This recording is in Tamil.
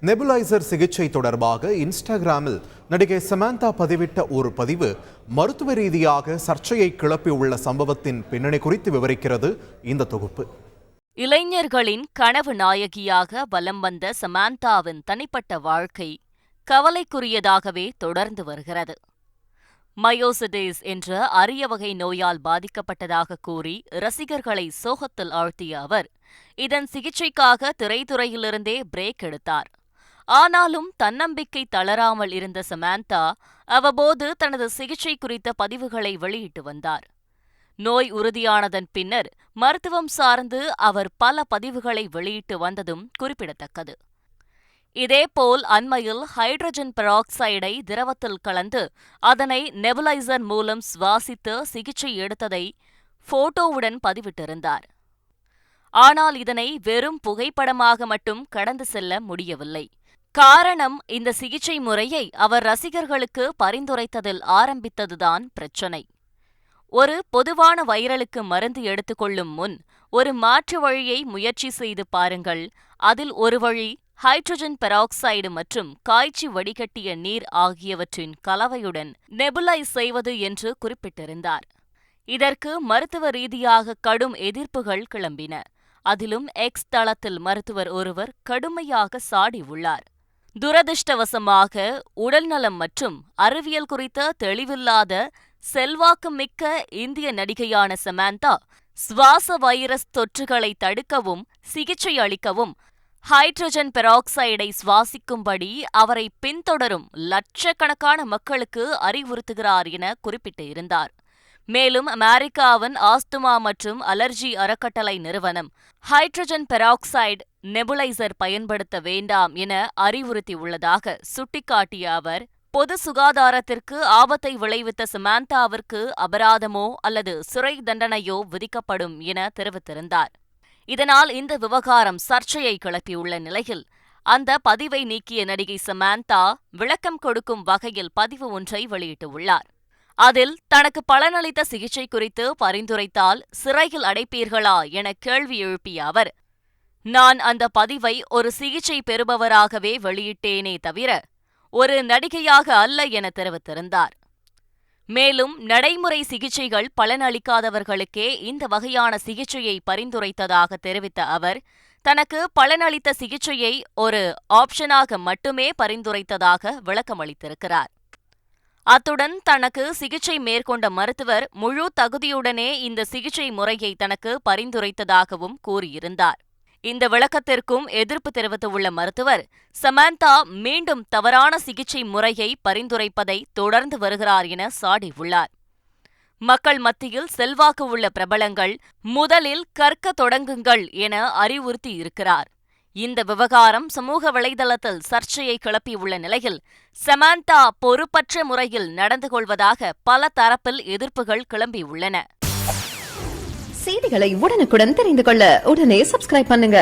நெபுலைசர் சிகிச்சை தொடர்பாக இன்ஸ்டாகிராமில் நடிகை சமந்தா பதிவிட்ட ஒரு பதிவு மருத்துவ ரீதியாக சர்ச்சையை கிளப்பியுள்ள சம்பவத்தின் பின்னணி குறித்து விவரிக்கிறது இந்த தொகுப்பு. இளைஞர்களின் கனவு நாயகியாக வலம் வந்த சமந்தாவின் தனிப்பட்ட வாழ்க்கை கவலைக்குரியதாகவே தொடர்ந்து வருகிறது. மயோசிடிஸ் என்ற அரிய வகை நோயால் பாதிக்கப்பட்டதாக கூறி ரசிகர்களை சோகத்தில் ஆழ்த்திய அவர் இதன் சிகிச்சைக்காக திரைத்துறையிலிருந்தே பிரேக் எடுத்தார். ஆனாலும் தன்னம்பிக்கை தளராமல் இருந்த சமந்தா அவ்வப்போது தனது சிகிச்சை குறித்த பதிவுகளை வெளியிட்டு வந்தார். நோய் உறுதியானதன் பின்னர் மருத்துவம் சார்ந்து அவர் பல பதிவுகளை வெளியிட்டு வந்ததும் குறிப்பிடத்தக்கது. இதேபோல் அண்மையில் ஹைட்ரஜன் பெராக்சைடை திரவத்தில் கலந்து அதனை நெபுலைசர் மூலம் சுவாசித்து சிகிச்சை எடுத்ததை போட்டோவுடன் பதிவிட்டிருந்தார். ஆனால் இதனை வெறும் புகைப்படமாக மட்டும் கடந்து செல்ல முடியவில்லை. காரணம், இந்த சிகிச்சை முறையை அவர் ரசிகர்களுக்கு பரிந்துரைத்ததில் ஆரம்பித்ததுதான் பிரச்சினை. ஒரு பொதுவான வைரலுக்கு மருந்து எடுத்துக்கொள்ளும் முன் ஒரு மாற்று வழியை முயற்சி செய்து பாருங்கள். அதில் ஒரு வழி ஹைட்ரஜன் பெராக்சைடு மற்றும் காய்ச்சி வடிகட்டிய நீர் ஆகியவற்றின் கலவையுடன் நெபுலைஸ் செய்வது என்று குறிப்பிட்டிருந்தார். இதற்கு மருத்துவ ரீதியாக கடும் எதிர்ப்புகள் கிளம்பின. அதிலும் எக்ஸ் தளத்தில் மருத்துவர் ஒருவர் கடுமையாக சாடியுள்ளார். துரதிர்ஷ்டவசமாக உடல்நலம் மற்றும் அறிவியல் குறித்த தெளிவில்லாத செல்வாக்கு மிக்க இந்திய நடிகையான சமந்தா சுவாச வைரஸ் தொற்றுகளை தடுக்கவும் சிகிச்சை அளிக்கவும் ஹைட்ரஜன் பெராக்சைடை சுவாசிக்கும்படி அவரை பின்தொடரும் லட்சக்கணக்கான மக்களுக்கு அறிவுறுத்துகிறார் என குறிப்பிட்டிருந்தார். மேலும் அமெரிக்காவின் ஆஸ்துமா மற்றும் அலர்ஜி அறக்கட்டளை நிறுவனம் ஹைட்ரஜன் பெராக்சைடு நெபுலைசர் பயன்படுத்த வேண்டாம் என அறிவுறுத்தியுள்ளதாக சுட்டிக்காட்டிய அவர் பொது சுகாதாரத்திற்கு ஆபத்தை விளைவித்த சமந்தாவிற்கு அபராதமோ அல்லது சிறை தண்டனையோ விதிக்கப்படும் என தெரிவித்திருந்தார். இதனால் இந்த விவகாரம் சர்ச்சையை கிளப்பியுள்ள நிலையில் அந்த பதிவை நீக்கிய நடிகை சமந்தா விளக்கம் கொடுக்கும் வகையில் பதிவு ஒன்றை வெளியிட்டுள்ளார். அதில் தனக்கு பலனளித்த சிகிச்சை குறித்து பரிந்துரைத்தால் சிறையில் அடைப்பீர்களா என கேள்வி எழுப்பிய அவர், நான் அந்த பதிவை ஒரு சிகிச்சை பெறுபவராகவே வெளியிட்டேனே தவிர ஒரு நடிகையாக அல்ல என தெரிவித்திருந்தார். மேலும் நடைமுறை சிகிச்சைகள் பலனளிக்காதவர்களுக்கே இந்த வகையான சிகிச்சையை பரிந்துரைத்ததாக தெரிவித்த அவர், தனக்கு பலனளித்த சிகிச்சையை ஒரு ஆப்ஷனாக மட்டுமே பரிந்துரைத்ததாக விளக்கமளித்திருக்கிறார். அத்துடன் தனக்கு சிகிச்சை மேற்கொண்ட மருத்துவர் முழு தகுதியுடனே இந்த சிகிச்சை முறையை தனக்கு பரிந்துரைத்ததாகவும் கூறியிருந்தார். இந்த விளக்கத்திற்கும் எதிர்ப்பு தெரிவித்துள்ள மருத்துவர், சமந்தா மீண்டும் தவறான சிகிச்சை முறையை பரிந்துரைப்பதை தொடர்ந்து வருகிறார் என சாடியுள்ளார். மக்கள் மத்தியில் செல்வாக்கு உள்ள பிரபலங்கள் முதலில் கற்க தொடங்குங்கள் என அறிவுறுத்தியிருக்கிறார். இந்த விவகாரம் சமூக வலைதளத்தில் சர்ச்சையை கிளப்பியுள்ள நிலையில் சமந்தா பொறுப்பற்ற முறையில் நடந்து கொள்வதாக பல தரப்பில் எதிர்ப்புகள் கிளம்பியுள்ளன. செய்திகளை உடனுக்குடன் தெரிந்து கொள்ள உடனே சப்ஸ்கிரைப் பண்ணுங்க.